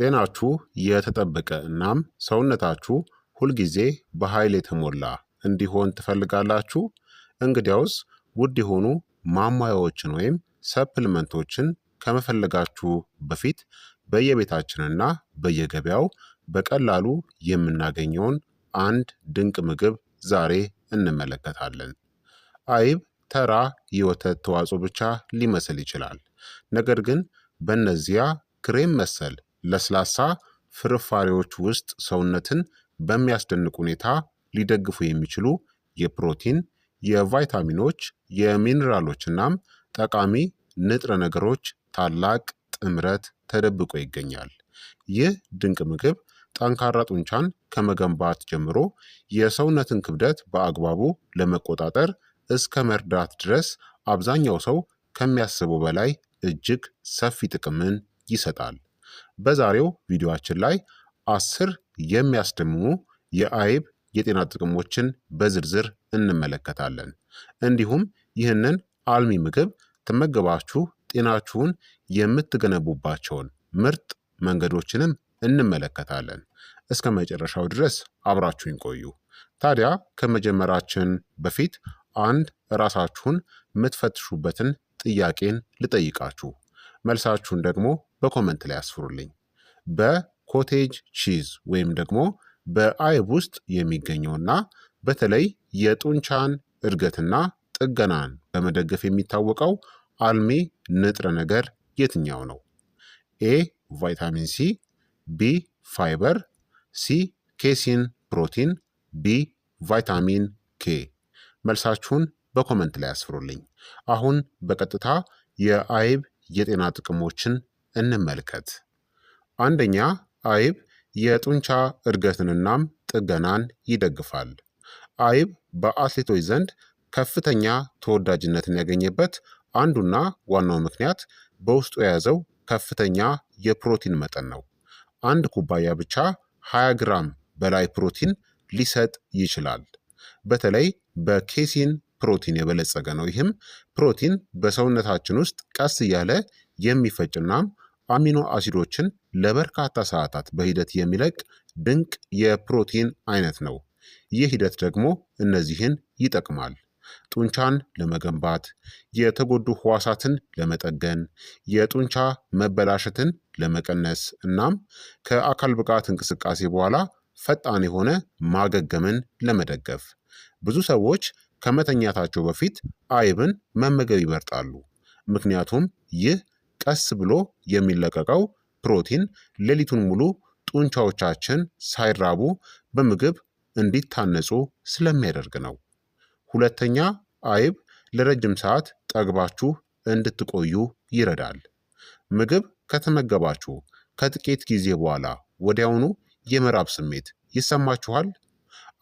ጤናችሁ የተጠበቀ እናም ሰውነታችሁ ሁልጊዜ በኃይል የተሞላ እንዲሆን ትፈልጋላችሁ? እንግዲያውስ ውድ የሆኑ ማሟያዎችን ወይም ሰፕልመንቶችን ከመፈለጋችሁ በፊት በየቤታችንና በየገበያው በቀላሉ የምናገኘውን አንድ ድንቅ ምግብ ዛሬ እንመለከታለን። አይብ ተራ የወተት ተዋጽኦ ብቻ ሊመስል ይችላል። ነገር ግን በእነዚያ ክሬም መሰል ለስላሳ ፍርፋሪዎች ውስጥ ሰውነትን በሚያስደንቅ ሁኔታ ሊደግፉ የሚችሉ የፕሮቲን፣ የቫይታሚኖች፣ የሚኒራሎች እናም ጠቃሚ ንጥረ ነገሮች ታላቅ ጥምረት ተደብቆ ይገኛል። ይህ ድንቅ ምግብ ጠንካራ ጡንቻን ከመገንባት ጀምሮ የሰውነትን ክብደት በአግባቡ ለመቆጣጠር እስከ መርዳት ድረስ አብዛኛው ሰው ከሚያስበው በላይ እጅግ ሰፊ ጥቅምን ይሰጣል። በዛሬው ቪዲዮአችን ላይ 10 የሚያስደምሙ የአይብ የጤና ጥቅሞችን በዝርዝር እንመለከታለን። እንዲሁም ይህንን አልሚ ምግብ ተመገባችሁ ጤናችሁን የምትገነቡባቸውን ምርጥ መንገዶችንም እንመለከታለን። እስከ መጨረሻው ድረስ አብራችሁን ቆዩ። ታዲያ ከመጀመራችን በፊት አንድ ራሳችሁን የምትፈትሹበትን ጥያቄን ልጠይቃችሁ። መልሳችሁን ደግሞ በኮመንት ላይ አስፍሩልኝ። በኮቴጅ ቺዝ ወይም ደግሞ በአይብ ውስጥ የሚገኘውና በተለይ የጡንቻን እድገትና ጥገናን በመደገፍ የሚታወቀው አልሚ ንጥረ ነገር የትኛው ነው? ኤ ቫይታሚን ሲ፣ ቢ ፋይበር፣ ሲ ኬሲን ፕሮቲን፣ ዲ ቫይታሚን ኬ። መልሳችሁን በኮመንት ላይ አስፍሩልኝ። አሁን በቀጥታ የአይብ የጤና ጥቅሞችን እንመልከት። አንደኛ፣ አይብ የጡንቻ እድገትንናም ጥገናን ይደግፋል። አይብ በአትሌቶች ዘንድ ከፍተኛ ተወዳጅነትን ያገኘበት አንዱና ዋናው ምክንያት በውስጡ የያዘው ከፍተኛ የፕሮቲን መጠን ነው። አንድ ኩባያ ብቻ 20 ግራም በላይ ፕሮቲን ሊሰጥ ይችላል። በተለይ በኬሲን ፕሮቲን የበለጸገ ነው። ይህም ፕሮቲን በሰውነታችን ውስጥ ቀስ እያለ የሚፈጭናም አሚኖ አሲዶችን ለበርካታ ሰዓታት በሂደት የሚለቅ ድንቅ የፕሮቲን አይነት ነው። ይህ ሂደት ደግሞ እነዚህን ይጠቅማል። ጡንቻን ለመገንባት፣ የተጎዱ ህዋሳትን ለመጠገን፣ የጡንቻ መበላሸትን ለመቀነስ እናም ከአካል ብቃት እንቅስቃሴ በኋላ ፈጣን የሆነ ማገገምን ለመደገፍ። ብዙ ሰዎች ከመተኛታቸው በፊት አይብን መመገብ ይመርጣሉ። ምክንያቱም ይህ ቀስ ብሎ የሚለቀቀው ፕሮቲን ሌሊቱን ሙሉ ጡንቻዎቻችን ሳይራቡ በምግብ እንዲታነጹ ስለሚያደርግ ነው። ሁለተኛ፣ አይብ ለረጅም ሰዓት ጠግባችሁ እንድትቆዩ ይረዳል። ምግብ ከተመገባችሁ ከጥቂት ጊዜ በኋላ ወዲያውኑ የመራብ ስሜት ይሰማችኋል?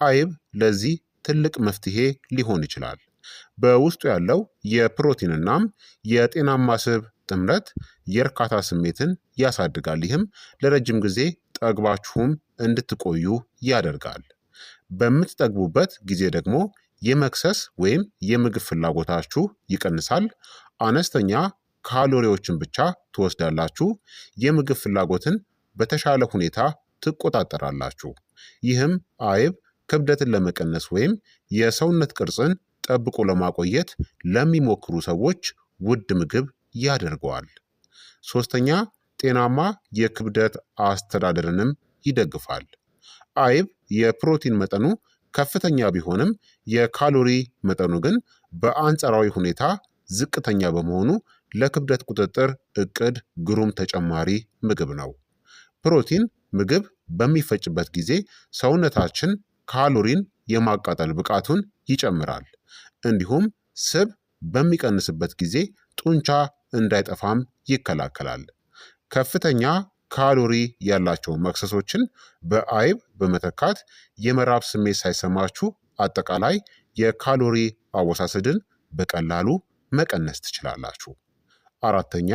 አይብ ለዚህ ትልቅ መፍትሄ ሊሆን ይችላል። በውስጡ ያለው የፕሮቲንናም የጤናማ ስብ ጥምረት የእርካታ ስሜትን ያሳድጋል። ይህም ለረጅም ጊዜ ጠግባችሁም እንድትቆዩ ያደርጋል። በምትጠግቡበት ጊዜ ደግሞ የመክሰስ ወይም የምግብ ፍላጎታችሁ ይቀንሳል። አነስተኛ ካሎሪዎችን ብቻ ትወስዳላችሁ። የምግብ ፍላጎትን በተሻለ ሁኔታ ትቆጣጠራላችሁ። ይህም አይብ ክብደትን ለመቀነስ ወይም የሰውነት ቅርጽን ጠብቆ ለማቆየት ለሚሞክሩ ሰዎች ውድ ምግብ ያደርገዋል። ሶስተኛ፣ ጤናማ የክብደት አስተዳደርንም ይደግፋል። አይብ የፕሮቲን መጠኑ ከፍተኛ ቢሆንም የካሎሪ መጠኑ ግን በአንጻራዊ ሁኔታ ዝቅተኛ በመሆኑ ለክብደት ቁጥጥር እቅድ ግሩም ተጨማሪ ምግብ ነው። ፕሮቲን ምግብ በሚፈጭበት ጊዜ ሰውነታችን ካሎሪን የማቃጠል ብቃቱን ይጨምራል። እንዲሁም ስብ በሚቀንስበት ጊዜ ጡንቻ እንዳይጠፋም ይከላከላል። ከፍተኛ ካሎሪ ያላቸው መክሰሶችን በአይብ በመተካት የመራብ ስሜት ሳይሰማችሁ አጠቃላይ የካሎሪ አወሳሰድን በቀላሉ መቀነስ ትችላላችሁ። አራተኛ፣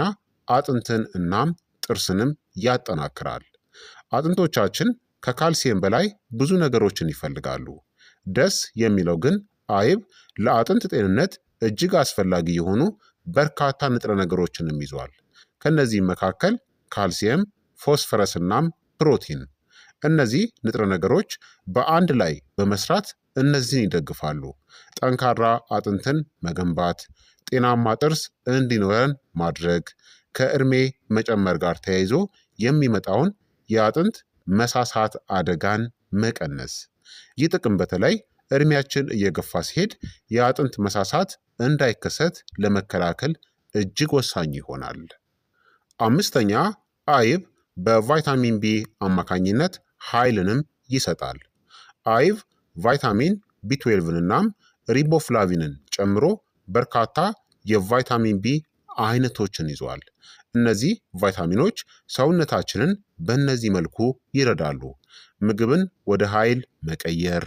አጥንትን እናም ጥርስንም ያጠናክራል። አጥንቶቻችን ከካልሲየም በላይ ብዙ ነገሮችን ይፈልጋሉ። ደስ የሚለው ግን አይብ ለአጥንት ጤንነት እጅግ አስፈላጊ የሆኑ በርካታ ንጥረ ነገሮችንም ይዟል። ከነዚህም መካከል ካልሲየም፣ ፎስፈረስ እናም ፕሮቲን። እነዚህ ንጥረ ነገሮች በአንድ ላይ በመስራት እነዚህን ይደግፋሉ። ጠንካራ አጥንትን መገንባት፣ ጤናማ ጥርስ እንዲኖረን ማድረግ፣ ከእድሜ መጨመር ጋር ተያይዞ የሚመጣውን የአጥንት መሳሳት አደጋን መቀነስ። ይህ ጥቅም በተለይ እድሜያችን እየገፋ ሲሄድ የአጥንት መሳሳት እንዳይከሰት ለመከላከል እጅግ ወሳኝ ይሆናል። አምስተኛ አይብ በቫይታሚን ቢ አማካኝነት ኃይልንም ይሰጣል። አይብ ቫይታሚን ቢ12 እናም ሪቦፍላቪንን ጨምሮ በርካታ የቫይታሚን ቢ አይነቶችን ይዟል። እነዚህ ቫይታሚኖች ሰውነታችንን በእነዚህ መልኩ ይረዳሉ። ምግብን ወደ ኃይል መቀየር፣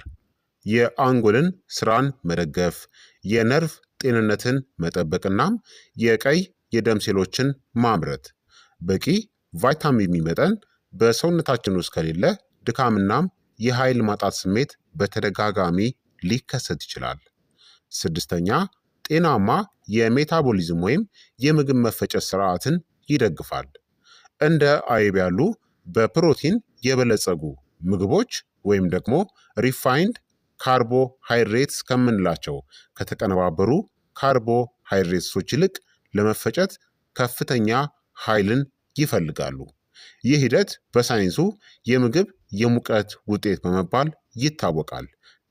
የአንጎልን ስራን መደገፍ፣ የነርቭ ጤንነትን መጠበቅናም የቀይ የደም ሴሎችን ማምረት። በቂ ቫይታሚን ቢ መጠን በሰውነታችን ውስጥ ከሌለ ድካምናም የኃይል ማጣት ስሜት በተደጋጋሚ ሊከሰት ይችላል። ስድስተኛ ጤናማ የሜታቦሊዝም ወይም የምግብ መፈጨት ስርዓትን ይደግፋል። እንደ አይብ ያሉ በፕሮቲን የበለጸጉ ምግቦች ወይም ደግሞ ሪፋይንድ ካርቦሃይድሬትስ ከምንላቸው ከተቀነባበሩ ካርቦሃይድሬትሶች ይልቅ ለመፈጨት ከፍተኛ ኃይልን ይፈልጋሉ። ይህ ሂደት በሳይንሱ የምግብ የሙቀት ውጤት በመባል ይታወቃል።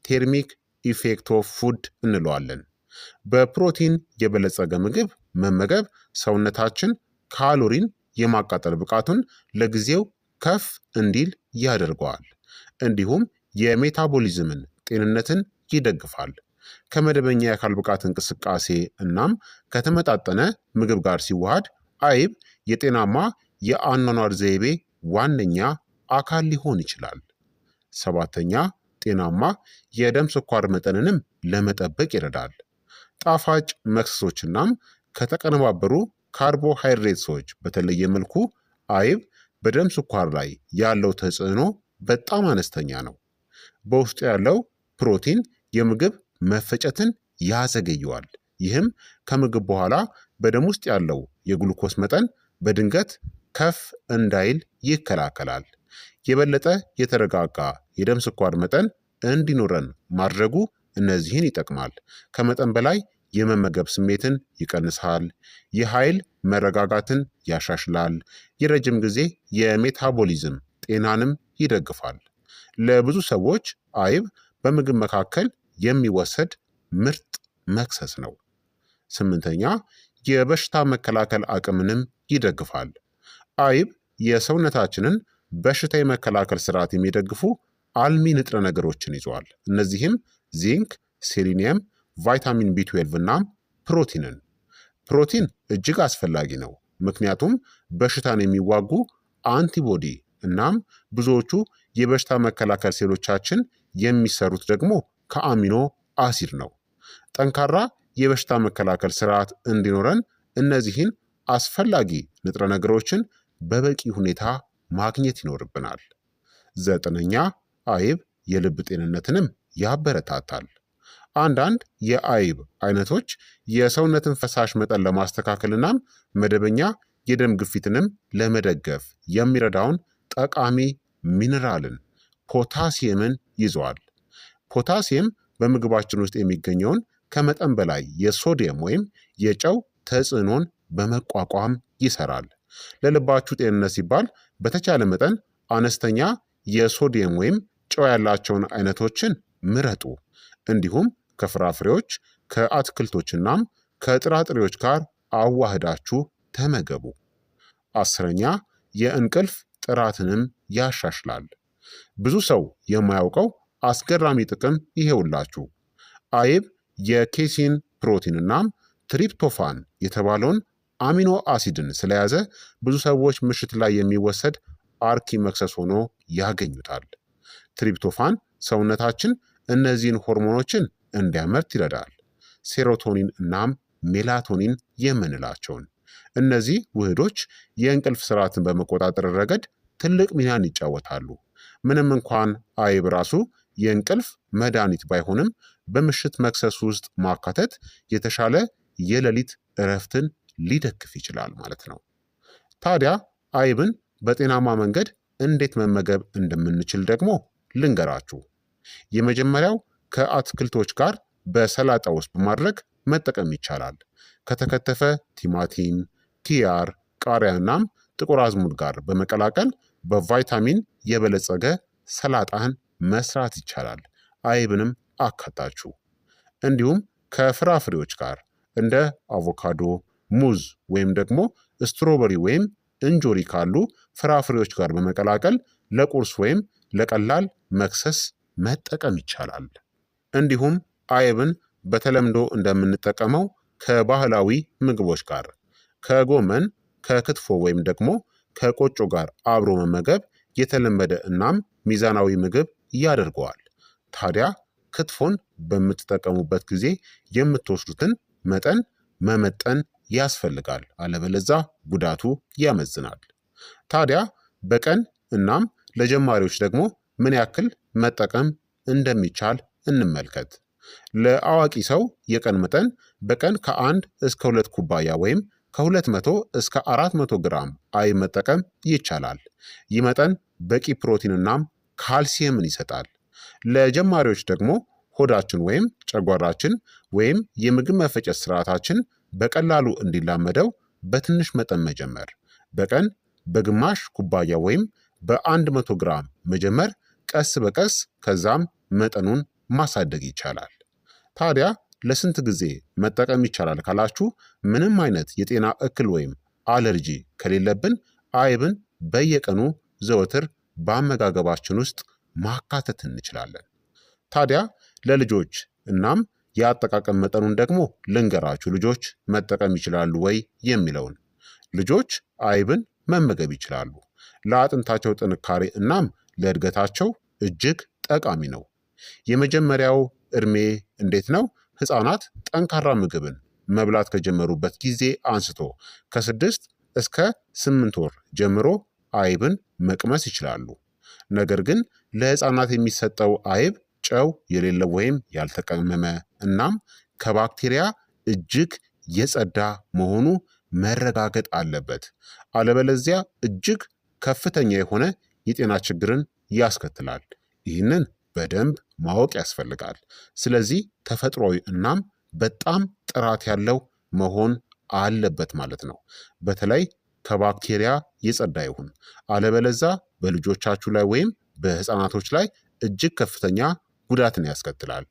ቴርሚክ ኢፌክት ኦፍ ፉድ እንለዋለን። በፕሮቲን የበለጸገ ምግብ መመገብ ሰውነታችን ካሎሪን የማቃጠል ብቃቱን ለጊዜው ከፍ እንዲል ያደርገዋል። እንዲሁም የሜታቦሊዝምን ጤንነትን ይደግፋል። ከመደበኛ የአካል ብቃት እንቅስቃሴ እናም ከተመጣጠነ ምግብ ጋር ሲዋሃድ አይብ የጤናማ የአኗኗር ዘይቤ ዋነኛ አካል ሊሆን ይችላል። ሰባተኛ ጤናማ የደም ስኳር መጠንንም ለመጠበቅ ይረዳል። ጣፋጭ መክሰሶችናም ከተቀነባበሩ ካርቦሃይድሬትሶች በተለየ መልኩ አይብ በደም ስኳር ላይ ያለው ተጽዕኖ በጣም አነስተኛ ነው። በውስጡ ያለው ፕሮቲን የምግብ መፈጨትን ያዘገየዋል። ይህም ከምግብ በኋላ በደም ውስጥ ያለው የግሉኮስ መጠን በድንገት ከፍ እንዳይል ይከላከላል። የበለጠ የተረጋጋ የደም ስኳር መጠን እንዲኖረን ማድረጉ እነዚህን ይጠቅማል። ከመጠን በላይ የመመገብ ስሜትን ይቀንሳል። የኃይል መረጋጋትን ያሻሽላል። የረጅም ጊዜ የሜታቦሊዝም ጤናንም ይደግፋል። ለብዙ ሰዎች አይብ በምግብ መካከል የሚወሰድ ምርጥ መክሰስ ነው። ስምንተኛ የበሽታ መከላከል አቅምንም ይደግፋል። አይብ የሰውነታችንን በሽታ የመከላከል ስርዓት የሚደግፉ አልሚ ንጥረ ነገሮችን ይዟል። እነዚህም ዚንክ፣ ሴሊኒየም፣ ቫይታሚን ቢ12 እናም ፕሮቲንን። ፕሮቲን እጅግ አስፈላጊ ነው፣ ምክንያቱም በሽታን የሚዋጉ አንቲቦዲ እናም ብዙዎቹ የበሽታ መከላከል ሴሎቻችን የሚሰሩት ደግሞ ከአሚኖ አሲድ ነው። ጠንካራ የበሽታ መከላከል ስርዓት እንዲኖረን እነዚህን አስፈላጊ ንጥረ ነገሮችን በበቂ ሁኔታ ማግኘት ይኖርብናል። ዘጠነኛ አይብ የልብ ጤንነትንም ያበረታታል። አንዳንድ የአይብ አይነቶች የሰውነትን ፈሳሽ መጠን ለማስተካከልናም መደበኛ የደም ግፊትንም ለመደገፍ የሚረዳውን ጠቃሚ ሚነራልን ፖታሲየምን ይዘዋል። ፖታሲየም በምግባችን ውስጥ የሚገኘውን ከመጠን በላይ የሶዲየም ወይም የጨው ተጽዕኖን በመቋቋም ይሰራል። ለልባችሁ ጤንነት ሲባል በተቻለ መጠን አነስተኛ የሶዲየም ወይም ጨው ያላቸውን አይነቶችን ምረጡ። እንዲሁም ከፍራፍሬዎች ከአትክልቶችናም ከጥራጥሬዎች ጋር አዋህዳችሁ ተመገቡ። አስረኛ የእንቅልፍ ጥራትንም ያሻሽላል። ብዙ ሰው የማያውቀው አስገራሚ ጥቅም ይሄውላችሁ። አይብ የኬሲን ፕሮቲን እናም ትሪፕቶፋን የተባለውን አሚኖ አሲድን ስለያዘ ብዙ ሰዎች ምሽት ላይ የሚወሰድ አርኪ መክሰስ ሆኖ ያገኙታል። ትሪፕቶፋን ሰውነታችን እነዚህን ሆርሞኖችን እንዲያመርት ይረዳል። ሴሮቶኒን እናም ሜላቶኒን የምንላቸውን እነዚህ ውህዶች የእንቅልፍ ስርዓትን በመቆጣጠር ረገድ ትልቅ ሚናን ይጫወታሉ። ምንም እንኳን አይብ ራሱ የእንቅልፍ መድኃኒት ባይሆንም በምሽት መክሰስ ውስጥ ማካተት የተሻለ የሌሊት እረፍትን ሊደግፍ ይችላል ማለት ነው። ታዲያ አይብን በጤናማ መንገድ እንዴት መመገብ እንደምንችል ደግሞ ልንገራችሁ። የመጀመሪያው ከአትክልቶች ጋር በሰላጣ ውስጥ በማድረግ መጠቀም ይቻላል። ከተከተፈ ቲማቲም፣ ኪያር፣ ቃሪያናም ጥቁር አዝሙድ ጋር በመቀላቀል በቫይታሚን የበለጸገ ሰላጣን መስራት ይቻላል። አይብንም አካታችሁ። እንዲሁም ከፍራፍሬዎች ጋር እንደ አቮካዶ፣ ሙዝ ወይም ደግሞ ስትሮበሪ ወይም እንጆሪ ካሉ ፍራፍሬዎች ጋር በመቀላቀል ለቁርስ ወይም ለቀላል መክሰስ መጠቀም ይቻላል። እንዲሁም አይብን በተለምዶ እንደምንጠቀመው ከባህላዊ ምግቦች ጋር ከጎመን፣ ከክትፎ ወይም ደግሞ ከቆጮ ጋር አብሮ መመገብ የተለመደ እናም ሚዛናዊ ምግብ ያደርገዋል። ታዲያ ክትፎን በምትጠቀሙበት ጊዜ የምትወስዱትን መጠን መመጠን ያስፈልጋል። አለበለዛ ጉዳቱ ያመዝናል። ታዲያ በቀን እናም ለጀማሪዎች ደግሞ ምን ያክል መጠቀም እንደሚቻል እንመልከት። ለአዋቂ ሰው የቀን መጠን በቀን ከ1 እስከ 2 ኩባያ ወይም ከ200 እስከ 400 ግራም አይብ መጠቀም ይቻላል። ይህ መጠን በቂ ፕሮቲንናም ካልሲየምን ይሰጣል። ለጀማሪዎች ደግሞ ሆዳችን ወይም ጨጓራችን ወይም የምግብ መፈጨት ስርዓታችን በቀላሉ እንዲላመደው በትንሽ መጠን መጀመር፣ በቀን በግማሽ ኩባያ ወይም በ100 ግራም መጀመር፣ ቀስ በቀስ ከዛም መጠኑን ማሳደግ ይቻላል። ታዲያ ለስንት ጊዜ መጠቀም ይቻላል ካላችሁ፣ ምንም አይነት የጤና እክል ወይም አለርጂ ከሌለብን አይብን በየቀኑ ዘወትር በአመጋገባችን ውስጥ ማካተት እንችላለን። ታዲያ ለልጆች እናም የአጠቃቀም መጠኑን ደግሞ ልንገራችሁ። ልጆች መጠቀም ይችላሉ ወይ የሚለውን። ልጆች አይብን መመገብ ይችላሉ። ለአጥንታቸው ጥንካሬ እናም ለእድገታቸው እጅግ ጠቃሚ ነው። የመጀመሪያው እድሜ እንዴት ነው? ህፃናት ጠንካራ ምግብን መብላት ከጀመሩበት ጊዜ አንስቶ ከ6 እስከ 8 ወር ጀምሮ አይብን መቅመስ ይችላሉ። ነገር ግን ለህፃናት የሚሰጠው አይብ ጨው የሌለው ወይም ያልተቀመመ እናም ከባክቴሪያ እጅግ የጸዳ መሆኑ መረጋገጥ አለበት። አለበለዚያ እጅግ ከፍተኛ የሆነ የጤና ችግርን ያስከትላል። ይህንን በደንብ ማወቅ ያስፈልጋል። ስለዚህ ተፈጥሯዊ እናም በጣም ጥራት ያለው መሆን አለበት ማለት ነው። በተለይ ከባክቴሪያ የጸዳ ይሁን። አለበለዛ በልጆቻችሁ ላይ ወይም በህፃናቶች ላይ እጅግ ከፍተኛ ጉዳትን ያስከትላል።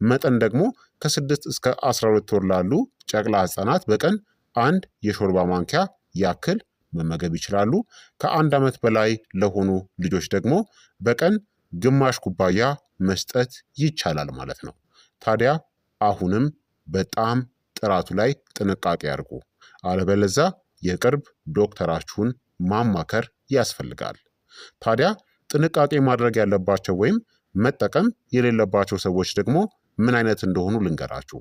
መጠን ደግሞ ከ6 እስከ 12 ወር ላሉ ጨቅላ ህፃናት በቀን 1 የሾርባ ማንኪያ ያክል መመገብ ይችላሉ። ከ1 ዓመት በላይ ለሆኑ ልጆች ደግሞ በቀን ግማሽ ኩባያ መስጠት ይቻላል ማለት ነው። ታዲያ አሁንም በጣም ጥራቱ ላይ ጥንቃቄ ያድርጉ። አለበለዛ የቅርብ ዶክተራችሁን ማማከር ያስፈልጋል። ታዲያ ጥንቃቄ ማድረግ ያለባቸው ወይም መጠቀም የሌለባቸው ሰዎች ደግሞ ምን አይነት እንደሆኑ ልንገራችሁ።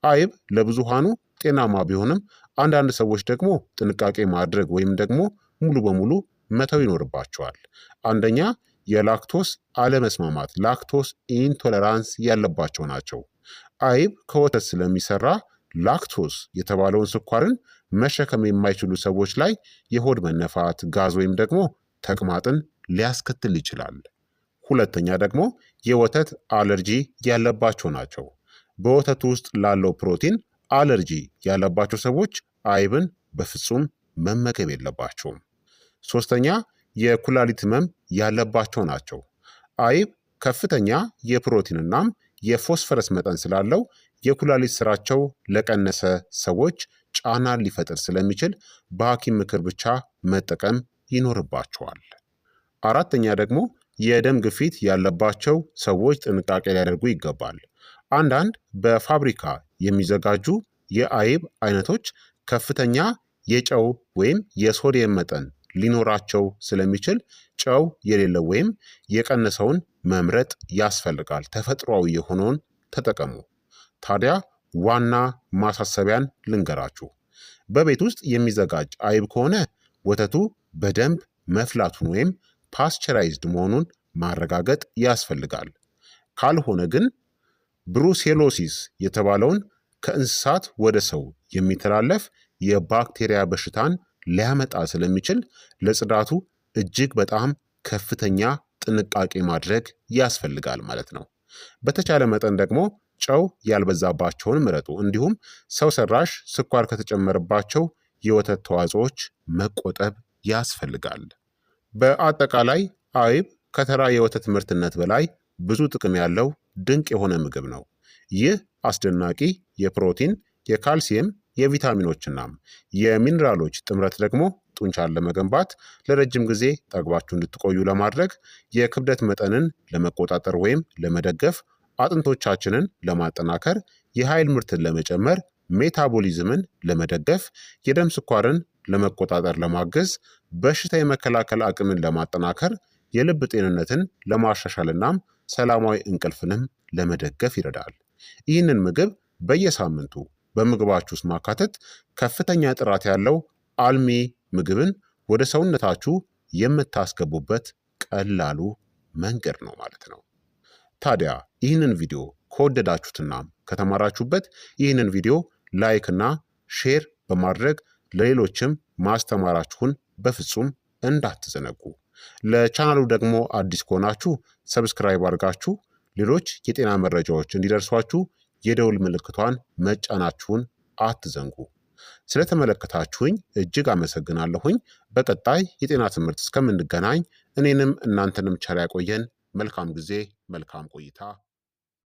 አይብ ለብዙሃኑ ጤናማ ቢሆንም አንዳንድ ሰዎች ደግሞ ጥንቃቄ ማድረግ ወይም ደግሞ ሙሉ በሙሉ መተው ይኖርባቸዋል። አንደኛ የላክቶስ አለመስማማት ላክቶስ ኢንቶለራንስ ያለባቸው ናቸው። አይብ ከወተት ስለሚሰራ ላክቶስ የተባለውን ስኳርን መሸከም የማይችሉ ሰዎች ላይ የሆድ መነፋት፣ ጋዝ ወይም ደግሞ ተቅማጥን ሊያስከትል ይችላል። ሁለተኛ ደግሞ የወተት አለርጂ ያለባቸው ናቸው። በወተቱ ውስጥ ላለው ፕሮቲን አለርጂ ያለባቸው ሰዎች አይብን በፍጹም መመገብ የለባቸውም። ሶስተኛ የኩላሊት ህመም ያለባቸው ናቸው። አይብ ከፍተኛ የፕሮቲን እናም የፎስፈረስ መጠን ስላለው የኩላሊት ስራቸው ለቀነሰ ሰዎች ጫና ሊፈጥር ስለሚችል በሐኪም ምክር ብቻ መጠቀም ይኖርባቸዋል። አራተኛ ደግሞ የደም ግፊት ያለባቸው ሰዎች ጥንቃቄ ሊያደርጉ ይገባል። አንዳንድ በፋብሪካ የሚዘጋጁ የአይብ አይነቶች ከፍተኛ የጨው ወይም የሶዲየም መጠን ሊኖራቸው ስለሚችል ጨው የሌለው ወይም የቀነሰውን መምረጥ ያስፈልጋል። ተፈጥሯዊ የሆነውን ተጠቀሙ። ታዲያ ዋና ማሳሰቢያን ልንገራችሁ። በቤት ውስጥ የሚዘጋጅ አይብ ከሆነ ወተቱ በደንብ መፍላቱን ወይም ፓስቸራይዝድ መሆኑን ማረጋገጥ ያስፈልጋል። ካልሆነ ግን ብሩሴሎሲስ የተባለውን ከእንስሳት ወደ ሰው የሚተላለፍ የባክቴሪያ በሽታን ሊያመጣ ስለሚችል ለጽዳቱ እጅግ በጣም ከፍተኛ ጥንቃቄ ማድረግ ያስፈልጋል ማለት ነው። በተቻለ መጠን ደግሞ ጨው ያልበዛባቸውን ምረጡ። እንዲሁም ሰው ሰራሽ ስኳር ከተጨመረባቸው የወተት ተዋጽኦዎች መቆጠብ ያስፈልጋል። በአጠቃላይ አይብ ከተራ የወተት ምርትነት በላይ ብዙ ጥቅም ያለው ድንቅ የሆነ ምግብ ነው። ይህ አስደናቂ የፕሮቲን፣ የካልሲየም፣ የቪታሚኖችናም የሚኒራሎች ጥምረት ደግሞ ጡንቻን ለመገንባት፣ ለረጅም ጊዜ ጠግባችሁ እንድትቆዩ ለማድረግ፣ የክብደት መጠንን ለመቆጣጠር ወይም ለመደገፍ፣ አጥንቶቻችንን ለማጠናከር፣ የኃይል ምርትን ለመጨመር፣ ሜታቦሊዝምን ለመደገፍ፣ የደም ስኳርን ለመቆጣጠር ለማገዝ፣ በሽታ የመከላከል አቅምን ለማጠናከር፣ የልብ ጤንነትን ለማሻሻልናም ሰላማዊ እንቅልፍንም ለመደገፍ ይረዳል። ይህንን ምግብ በየሳምንቱ በምግባችሁ ውስጥ ማካተት ከፍተኛ ጥራት ያለው አልሚ ምግብን ወደ ሰውነታችሁ የምታስገቡበት ቀላሉ መንገድ ነው ማለት ነው። ታዲያ ይህንን ቪዲዮ ከወደዳችሁትና ከተማራችሁበት ይህንን ቪዲዮ ላይክ እና ሼር በማድረግ ለሌሎችም ማስተማራችሁን በፍጹም እንዳትዘነጉ። ለቻናሉ ደግሞ አዲስ ከሆናችሁ ሰብስክራይብ አድርጋችሁ ሌሎች የጤና መረጃዎች እንዲደርሷችሁ የደውል ምልክቷን መጫናችሁን አትዘንጉ። ስለተመለከታችሁኝ እጅግ አመሰግናለሁኝ። በቀጣይ የጤና ትምህርት እስከምንገናኝ እኔንም እናንተንም ቸር ያቆየን። መልካም ጊዜ፣ መልካም ቆይታ